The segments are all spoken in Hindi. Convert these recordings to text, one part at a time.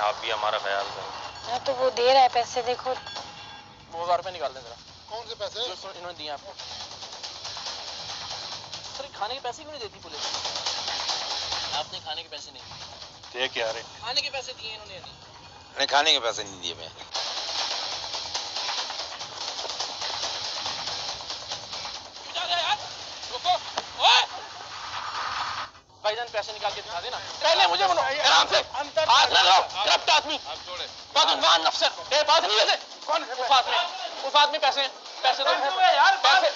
आप भी हमारा ख्याल करें। हाँ तो वो दे रहा है पैसे, देखो। 2000 रुपए निकाल दें जरा। कौन से पैसे? जो इन्होंने दिए आपको। सर खाने के पैसे क्यों नहीं देती पुलिस? आपने खाने के पैसे नहीं दे क्या रहे? खाने के पैसे दिए इन्होंने नहीं? नहीं, खाने के पैसे नहीं दिए मैं। भाईजान पैसे निकाल के दिखा देना। पहले मुझे बोलो आराम से। हाथ ना लगाओ। करप्ट आदमी। आप छोड़े। बदईमान अफसर। तेरे पास नहीं है? कौन है? उस आदमी पैसे दो यार पैसे।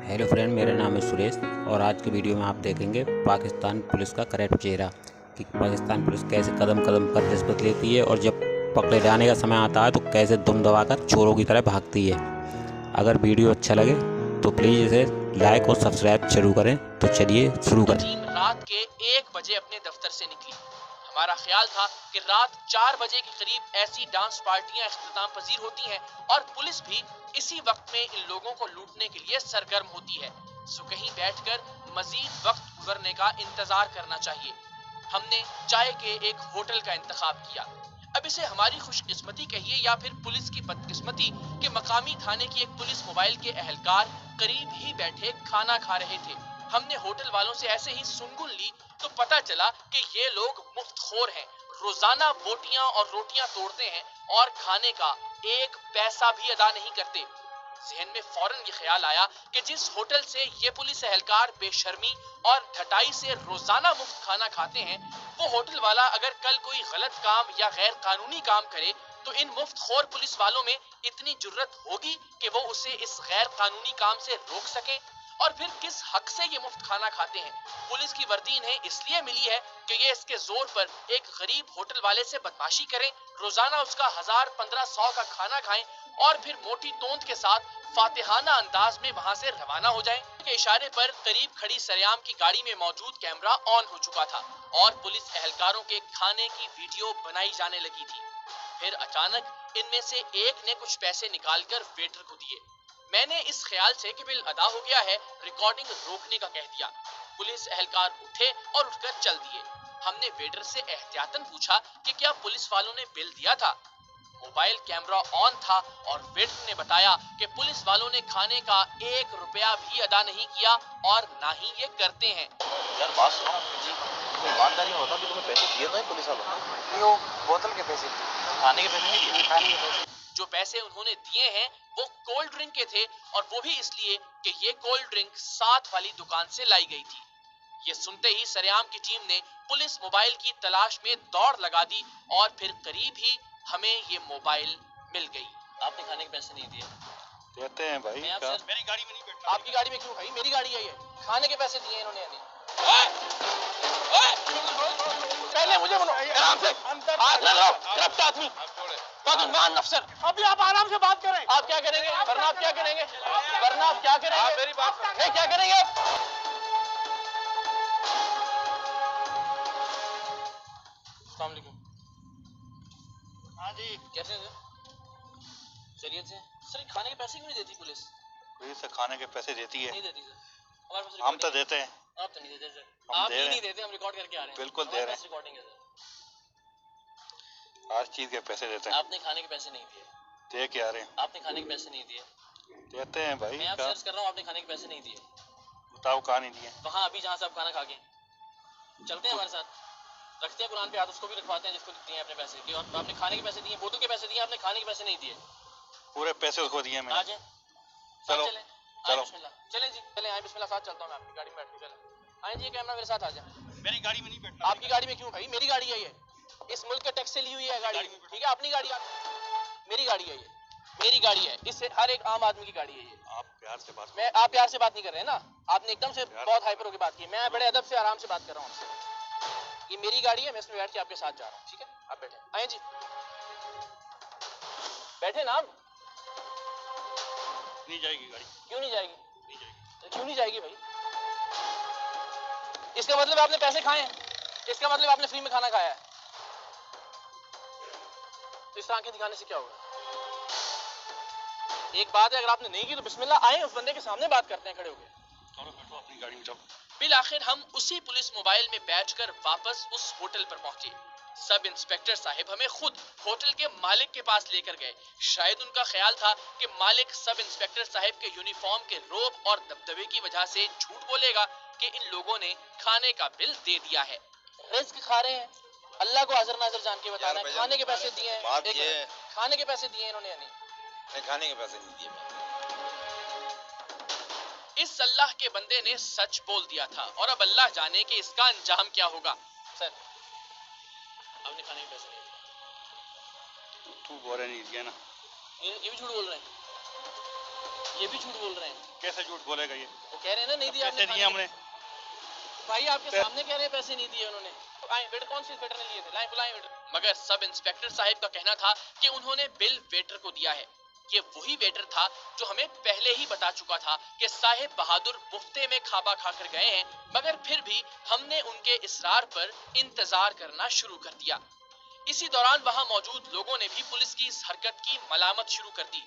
हेलो फ्रेंड, मेरा नाम है सुरेश और आज की वीडियो में आप देखेंगे पाकिस्तान पुलिस का करप्ट चेहरा कि पाकिस्तान पुलिस कैसे कदम कदम पर रिश्वत लेती है और जब पकड़े जाने का समय आता है तो कैसे दुम दबाकर चोरों की तरह भागती है। अगर वीडियो अच्छा लगे तो प्लीज़ इसे लाइक और सब्सक्राइब जरूर करें। तो चलिए शुरू करें। टीम रात के 1 बजे अपने दफ्तर से निकली। हमारा ख्याल था कि रात 4 बजे के करीब ऐसी डांस पार्टियां इख्तिताम पजीर होती हैं और पुलिस भी इसी वक्त में इन लोगों को लूटने के लिए सरगर्म होती है। सो कहीं बैठकर मजीद वक्त गुजरने का इंतजार करना चाहिए। हमने चाय के एक होटल का इंतखाब किया। अब इसे हमारी खुशकिस्मती कहिए या फिर पुलिस की बदकिस्मती कि मकामी थाने की एक पुलिस मोबाइल के एहलकार करीब ही बैठे खाना खा रहे थे। हमने होटल वालों से ऐसे ही सुनगुन ली तो पता चला कि ये लोग मुफ्तखोर हैं, रोजाना बोटियां और रोटियां तोड़ते हैं और खाने का 1 पैसा भी अदा नहीं करते। जहन में फौरन ये ख्याल आया कि जिस होटल से ये पुलिस एहलकार बेशर्मी और घटाई से रोजाना मुफ्त खाना खाते हैं, वो होटल वाला अगर कल कोई गलत काम या गैर कानूनी काम करे तो इन मुफ्तखोर पुलिस वालों में इतनी जुर्रत होगी कि वो उसे इस गैर कानूनी काम से रोक सके? और फिर किस हक से ये मुफ्त खाना खाते हैं? पुलिस की वर्दी इन्हें इसलिए मिली है कि ये इसके जोर पर एक गरीब होटल वाले से बदमाशी करें, रोजाना उसका 1000-1500 का खाना खाएं और फिर मोटी तोंद के साथ फातिहाना अंदाज में वहां से रवाना हो जाएं। के इशारे पर करीब खड़ी सरेआम की गाड़ी में मौजूद कैमरा ऑन हो चुका था और पुलिस एहलकारों के खाने की वीडियो बनाई जाने लगी थी। फिर अचानक इनमें से एक ने कुछ पैसे निकालकर वेटर को दिए। मैंने इस ख्याल से कि बिल अदा हो गया है, रिकॉर्डिंग रोकने का कह दिया। पुलिस एहलकार उठे और उठकर चल दिए। हमने वेटर से एहतियातन पूछा कि क्या पुलिस वालों ने बिल दिया था। मोबाइल कैमरा ऑन था और वेटर ने बताया कि पुलिस वालों ने खाने का 1 रुपया भी अदा नहीं किया और ना ही ये करते हैं। यार बात सुनो जी, कोई ईमानदारी होता भी तुम्हें पैसे दिए तो पुलिस वालों ने? वो बोतल के पैसे, खाने के पैसे नहीं दिए। खाने के पैसे जो पैसे उन्होंने दिए हैं वो कोल्ड ड्रिंक के थे और वो भी इसलिए कि ये कोल्ड ड्रिंक साथ वाली दुकान से लाई गई थी। ये सुनते ही सरेआम की टीम ने पुलिस मोबाइल की तलाश में दौड़ लगा दी और फिर करीब ही हमें ये मोबाइल मिल गई। आपने खाने के पैसे नहीं दिए? देते हैं भाई। मैं आपसे मेरी गाड़ी में नहीं बैठना। आपकी गाड़ी में क्यों भाई? मेरी गाड़ी है ये। खाने के पैसे दिए इन्होंने नहीं। पहले मुझे बोलो आराम से। हाथ ना लगाओ। करप्ट आदमी। बदईमान अफसर। अभी आप आराम से बात करें। आप क्या करेंगे? वरना आप क्या करेंगे? वरना आप क्या करेंगे? मेरी बात नहीं, क्या करेंगे आप? अस्सलाम वालेकुम। हाँ जी। कैसे हैं? खैरियत से? सर खाने के पैसे क्यों नहीं देती पुलिस? पुलिस से खाने के पैसे देती है। नहीं देती सर। हमारे पास हम तो देते हैं। आप तो नहीं देते सर। हम आप दे ही रहे नहीं हैं। देते, हम रिकॉर्ड करके आ रहे हैं। बिल्कुल दे रहे हैं। रिकॉर्डिंग है सर। हर चीज के पैसे देते हैं। आपने खाने के पैसे नहीं दिए। दे क्या रहे? आपने खाने के पैसे नहीं दिए। देते हैं भाई। मैं आपसे अर्ज कर रहा हूँ, आपने खाने के पैसे नहीं दिए। बताओ कहाँ नहीं दिए? वहाँ अभी जहाँ से आप खाना खा गए। चलते हैं हमारे साथ, रखते हैं कुरान पे हाथ, उसको भी रखवाते हैं जिसको दिए अपने पैसे की। और आपने खाने के पैसे दिए, बोतल के पैसे दिए, आपने खाने के पैसे नहीं दिए। पूरे पैसे उसको दिए आ मैंने। जाए, चलो चलें, चलो। बिस्मिल्लाह, चलें जी, चलें, आए बिस्मिल्लाह, साथ चलता हूँ मैं आपकी गाड़ी में बैठ के। चलें, आए जी, कैमरा मेरे साथ आ जाए। मेरी गाड़ी में नहीं बैठना। आपकी गाड़ी में क्यों भाई? मेरी गाड़ी है ये। इस मुल्क के टैक्स से ली हुई है गाड़ी, ठीक है? अपनी गाड़ी, मेरी गाड़ी है ये, मेरी गाड़ी है। इससे हर एक आम आदमी की गाड़ी है ये। आप प्यार से बात। मैं आप प्यार से बात नहीं कर रहे हैं ना, आपने एकदम से बहुत हाइपर होकर बात की। मैं बड़े अदब से आराम से बात कर रहा हूँ आपसे। ये मेरी गाड़ी है, मैं इसमें बैठ के आपके साथ जा रहा हूँ, ठीक है? आप बैठे, आए जी, बैठे ना आप। नहीं जाएगी गाड़ी। क्यों नहीं जाएगी? नहीं जाएगी। तो क्यों नहीं जाएगी भाई? इसका मतलब आपने पैसे खाए हैं, इसका मतलब आपने फ्री में खाना खाया है। तो इस तरह आंखें दिखाने से क्या होगा? एक बात है, अगर आपने नहीं की तो बिस्मिल्लाह, आए उस बंदे के सामने बात करते हैं खड़े होकर। चलो बैठो अपनी गाड़ी में, चलो। बिल आखिर हम उसी पुलिस मोबाइल में बैठकर वापस उस होटल पर पहुंचे। सब इंस्पेक्टर साहब हमें खुद होटल के मालिक के पास लेकर गए। शायद उनका ख्याल था कि मालिक सब इंस्पेक्टर साहब के यूनिफॉर्म के रोब और दबदबे की वजह से झूठ बोलेगा कि इन लोगों ने खाने का बिल दे दिया है। रिस्क खा रहे हैं, अल्लाह को हाजिर नाजिर जान के बताना है। खाने के पैसे दिए हैं, खाने के पैसे दिए इन्होंने, यानी खाने के पैसे नहीं दिए। इस अल्लाह के बंदे ने सच बोल दिया था और अब अल्लाह जाने कि इसका अंजाम क्या होगा। सर, आपने खाने के पैसे नहीं दिए। तू बोल नहीं दिया ना, ये भी झूठ बोल रहे हैं, ये भी झूठ बोल रहे हैं। कैसे झूठ बोलेगा ये? वो कह रहे हैं ना नहीं दिया, पैसे दिए हमने। भाई आपके सामने कह रहे हैं पैसे नहीं दिए उन्होंने। आए वेटर, कौन सी वेटर ने लिए थे? लाएं, बुलाएं वेटर। मगर सब इंस्पेक्टर साहब का कहना था कि उन्होंने बिल वेटर को दिया है। ये वही वेटर था जो हमें पहले ही बता चुका था कि साहिब बहादुर मुफ्ते में खाबा खाकर गए हैं, मगर फिर भी हमने उनके इसरार पर इंतजार करना शुरू कर दिया। इसी दौरान वहां मौजूद लोगों ने भी पुलिस की इस हरकत की मलामत शुरू कर दी।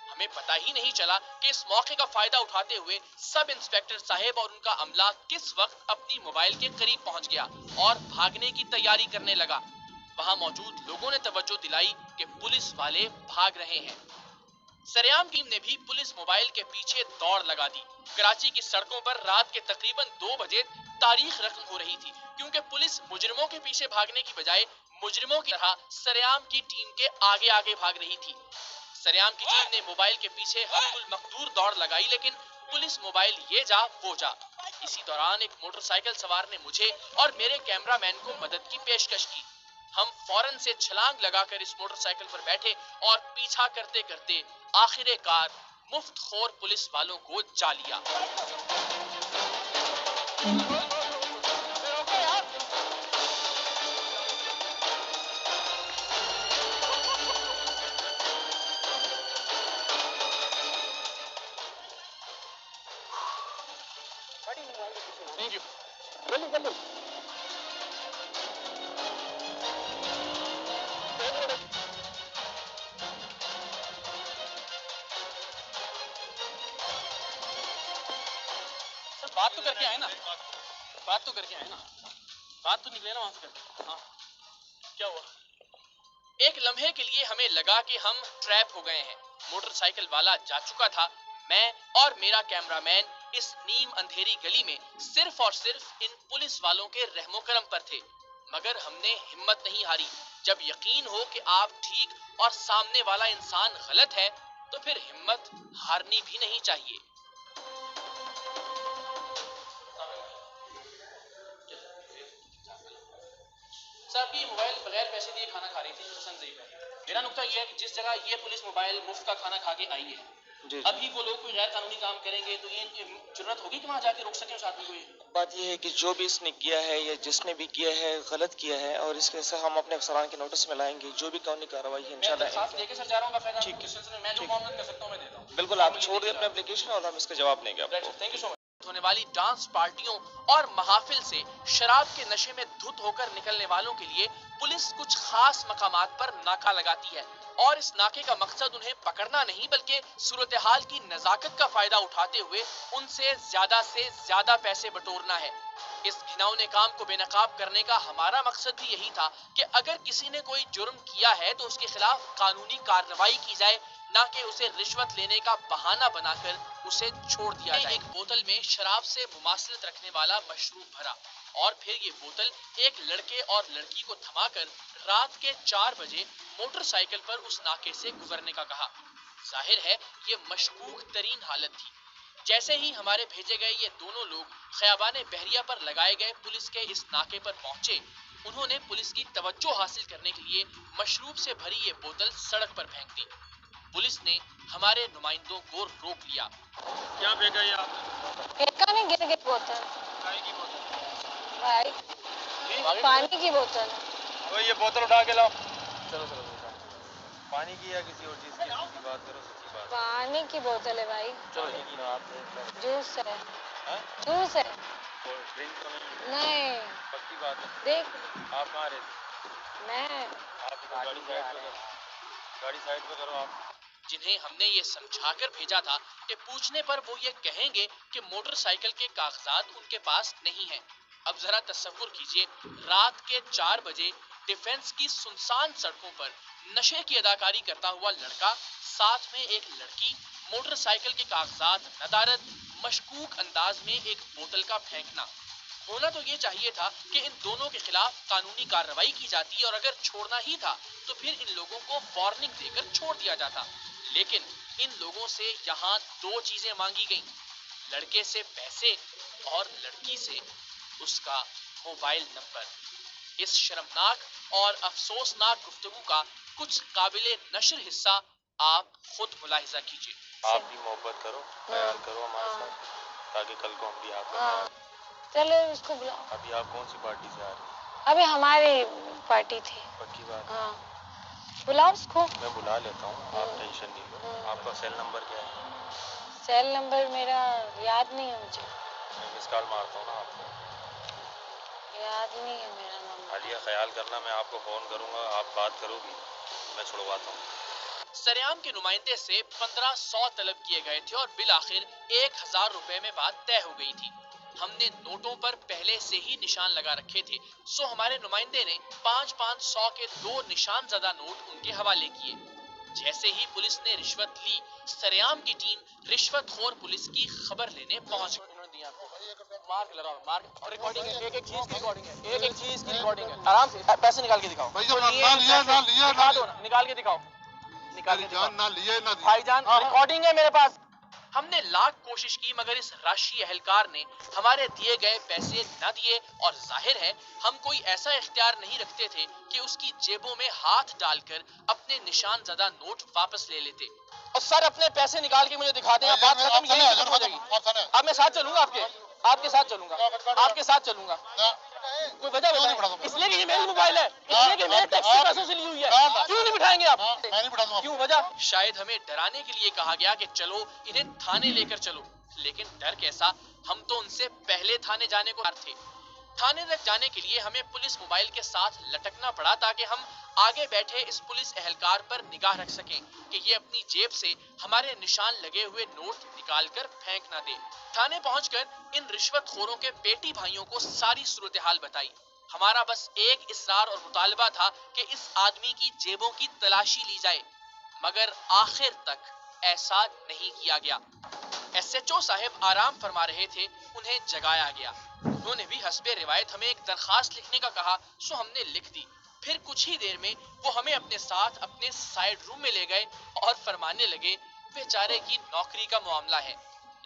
हमें पता ही नहीं चला कि इस मौके का फायदा उठाते हुए सब इंस्पेक्टर साहब और उनका अमला किस वक्त अपनी मोबाइल के करीब पहुंच गया और भागने की तैयारी करने लगा। वहां मौजूद लोगों ने तवज्जो दिलाई कि पुलिस वाले भाग रहे हैं। सरेआम टीम ने भी पुलिस मोबाइल के पीछे दौड़ लगा दी। कराची की सड़कों पर रात के तकरीबन 2 बजे तारीख रकम हो रही थी, क्योंकि पुलिस मुजरिमों के पीछे भागने की बजाय मुजरिमों की तरह सरेआम की टीम के आगे आगे भाग रही थी। सरेआम की टीम ने मोबाइल के पीछे हकुल मकदूर दौड़ लगाई, लेकिन पुलिस मोबाइल ये जा वो जा। इसी दौरान एक मोटरसाइकिल सवार ने मुझे और मेरे कैमरामैन को मदद की पेशकश की। हम फौरन से छलांग लगाकर इस मोटरसाइकिल पर बैठे और पीछा करते करते आखिरकार मुफ्तखोर पुलिस वालों को जा लिया। Thank you. बात तो करके आए ना, बात तो करके आए ना, बात तो निकले ना वहां से। हाँ, क्या हुआ? एक लम्हे के लिए हमें लगा कि हम ट्रैप हो गए हैं। मोटरसाइकिल वाला जा चुका था। मैं और मेरा कैमरामैन इस नीम अंधेरी गली में सिर्फ और सिर्फ इन पुलिस वालों के रहमो करम पर थे। मगर हमने हिम्मत नहीं हारी। जब यकीन हो कि आप ठीक और सामने वाला इंसान गलत है, तो फिर हिम्मत हारनी भी नहीं चाहिए। साहब की मोबाइल बगैर पैसे दिए खाना खा रही थी, हसन ज़ईफ है। मेरा नुक्ता यह है कि जिस जगह ये पुलिस मोबाइल मुफ्त का खाना खा के आई है, अभी वो लोग कोई गैर कानूनी काम करेंगे तो ये जरूरत होगी कि वहाँ जाके रोक सके उस आदमी को। ये बात यह है कि जो भी इसने किया है या जिसने भी किया है गलत किया है, और इसके से हम अपने अफसरान के नोटिस में लाएंगे। जो भी कानूनी कार्रवाई है इंशाल्लाह लेके सर जा रहा हूँ। ठीक है, मैं जो मामला कर सकता हूँ मैं देता हूँ। बिल्कुल, आप छोड़ दें अपने एप्लीकेशन और हम इसका जवाब देंगे आपको। Thank you so much. होने वाली डांस पार्टियों और महफिल से शराब के नशे में धुत होकर निकलने वालों के लिए पुलिस कुछ खास मकामात पर नाका लगाती है, और इस नाके का मकसद उन्हें पकड़ना नहीं बल्कि सूरत हाल की नजाकत का फायदा उठाते हुए उनसे ज्यादा पैसे बटोरना है। इस घिनौने काम को बेनकाब करने का हमारा मकसद भी यही था कि अगर किसी ने कोई जुर्म किया है तो उसके खिलाफ कानूनी कार्रवाई की जाए, ना कि उसे रिश्वत लेने का बहाना बनाकर उसे छोड़ दिया जाए। एक बोतल में शराब से मुमासलत रखने वाला मशरूब भरा और फिर ये बोतल एक लड़के और लड़की को थमाकर रात के 4 बजे मोटरसाइकिल पर उस नाके से गुजरने का कहा। जाहिर है ये मशकूक तरीन हालत थी। जैसे ही हमारे भेजे गए ये दोनों लोग खयाबाने बहरिया पर लगाए गए पुलिस के इस नाके पर पहुंचे, उन्होंने पुलिस की तवज्जो हासिल करने के लिए मशरूब से भरी ये बोतल सड़क पर फेंक दी। पुलिस ने हमारे नुमाइंदों को रोक लिया। क्या फेंका ये आपने? फेंका नहीं, गिर गई बोतल। चाय की बोतल? भाई पानी की बोतल। वो ये बोतल उठा के लाओ। चलो चलो पानी की या किसी और चीज की बात करो, सच्ची बात। पानी की बोतल है भाई। चलो यकीन हो आप जूस है। हाँ? जूस है। ड्रिंक तो नहीं, पक्की बात है। देख आप कहाँ रहते? मैं आप गाड़ी साइड पे करो आप। जिन्हें हमने ये समझाकर भेजा था कि पूछने पर वो ये कहेंगे कि मोटरसाइकिल के कागजात उनके पास नहीं है। अब जरा तसव्वुर कीजिए, रात के 4 बजे डिफेंस की सुनसान सड़कों पर नशे की अदाकारी करता हुआ लड़का, साथ में एक लड़की, मोटरसाइकिल के कागजात, नदारद, मशकूक अंदाज में एक बोतल का फेंकना। होना तो ये चाहिए था कि इन दोनों के खिलाफ कानूनी कार्रवाई की जाती और अगर छोड़ना ही था तो फिर इन लोगों को वार्निंग देकर छोड़ दिया जाता। लेकिन इन लोगों से यहाँ दो चीजें मांगी गईं, लड़के से पैसे और लड़की से उसका मोबाइल नंबर। इस शर्मनाक और अफसोसनाक गुफ्तगू का कुछ काबिले नशर हिस्सा आप खुद मुलाहिजा कीजिए। आप भी मोहब्बत करो, ख्याल करो हमारे साथ, ताकि कल को हम भी आपको। चलो उसको बुलाओ। अभी आप कौन सी पार्टी से आ रहे हैं? अभी हमारी पार्टी थी। पक्की बात? हाँ, बुलाओ उसको। मैं बुला लेता हूँ, आप टेंशन नहीं लो। आपका सेल नंबर क्या है? सेल नंबर मेरा याद नहीं है मुझे। मैं मिस कॉल मारता हूँ ना आपको। याद नहीं है मेरा नंबर। आलिया, ख्याल करना, मैं आपको फोन करूँगा, आप बात करोगी, मैं छुड़वाता हूँ। सरेआम के नुमाइंदे से 1500 तलब किए गए थे और बिल आखिर 1000 रुपए में बात तय हो गई थी। हमने नोटों पर पहले से ही निशान लगा रखे थे, सो हमारे नुमाइंदे ने 500 के 2 निशान ज़दा नोट उनके हवाले किए। जैसे ही पुलिस ने रिश्वत ली, सरेआम की टीम रिश्वतखोर पुलिस की खबर लेने पहुंच गई। रिकॉर्डिंग है, एक चीज की रिकॉर्डिंग है, एक चीज की रिकॉर्डिंग है। आराम से पैसे निकाल के दिखाओ। निकाल के दिखाओ। भाईजान, रिकॉर्डिंग है मेरे पास। हमने लाख कोशिश की मगर इस राशि अहलकार ने हमारे दिए गए पैसे न दिए और जाहिर है हम कोई ऐसा इख्तियार नहीं रखते थे कि उसकी जेबों में हाथ डालकर अपने निशान ज़दा नोट वापस ले लेते। और सर अपने पैसे निकाल के मुझे दिखा दें, बात खत्म, यही खत्म हो जाएगी। अब मैं साथ चलूंगा, आपके साथ चलूंगा, आपके साथ चलूंगा। कोई वजह बताएं? इसलिए कि ये मेरी मोबाइल है, इसलिए कि मेरे टैक्स के पैसों से ली हुई है। क्यों नहीं बिठाएंगे आप? मैं नहीं बिठा दूंगा। क्यों वजह? शायद हमें डराने के लिए कहा गया कि चलो इन्हें थाने लेकर चलो, लेकिन डर कैसा, हम तो उनसे पहले थाने जाने को तैयार थे। थाने तक जाने के लिए हमें पुलिस मोबाइल के साथ लटकना पड़ा ताकि हम आगे बैठे इस पुलिस एहलकार पर निगाह रख सकें कि ये अपनी जेब से हमारे निशान लगे हुए नोट निकालकर फेंक ना दे। थाने पहुंचकर इन रिश्वतखोरों के बेटी भाइयों को सारी सूरत हाल बताई। हमारा बस एक इसरार और मुतालबा था कि इस आदमी की जेबों की तलाशी ली जाए, मगर आखिर तक ऐसा नहीं किया गया। SHO साहब आराम फरमा रहे थे, उन्हें जगाया गया। उन्होंने भी हस्बे रिवायत हमें एक दरखास्त लिखने का कहा, सो हमने लिख दी। फिर कुछ ही देर में वो हमें अपने साथ अपने साइड रूम में ले गए और फरमाने लगे, बेचारे की नौकरी का मामला है,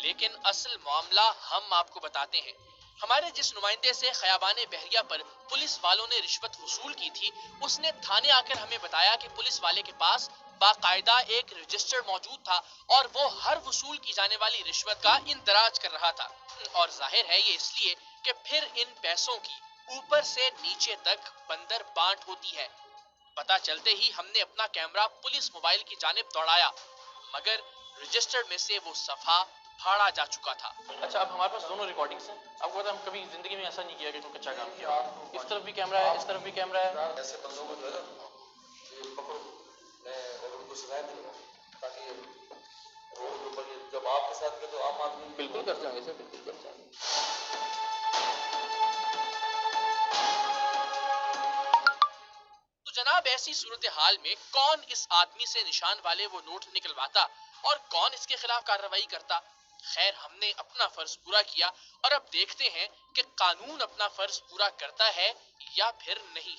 लेकिन असल मामला हम आपको बताते हैं। हमारे जिस नुमाइंदे से खयाबाने बहरिया पर पुलिस वालों ने रिश्वत वसूल की थी, उसने थाने आकर हमें बताया कि पुलिस वाले के पास बाकायदा एक रजिस्टर मौजूद था और वो हर वसूल की जाने वाली रिश्वत का इंदराज कर रहा था। और जाहिर है ये इसलिए कि फिर इन पैसों की ऊपर से नीचे तक बंदर बांट होती है। पता चलते ही हमने अपना कैमरा पुलिस मोबाइल की जानिब दौड़ाया, मगर रजिस्टर में से वो सफा फाड़ा जा चुका था। अच्छा, अब हमारे पास दोनों रिकॉर्डिंग्स हैं। आपको पता है हम कभी जिंदगी में ऐसा नहीं किया कि कोई कच्चा काम किया। इस तरफ भी कैमरा है, इस तरफ भी कैमरा है। ऐसे बंदों को जो है ना, ये पकड़ो, मैं और उनको शिकायत दूंगा ताकि रोड के ऊपर जब आपके साथ के तो आम आदमी बिल्कुल कर जाएंगे सर, बिल्कुल कर जाएंगे। तो जनाब, ऐसी सूरत हाल में कौन इस आदमी से निशान वाले वो नोट निकलवाता और कौन इसके खिलाफ कार्रवाई करता? खैर, हमने अपना फर्ज पूरा किया और अब देखते हैं कि कानून अपना फर्ज पूरा करता है या फिर नहीं।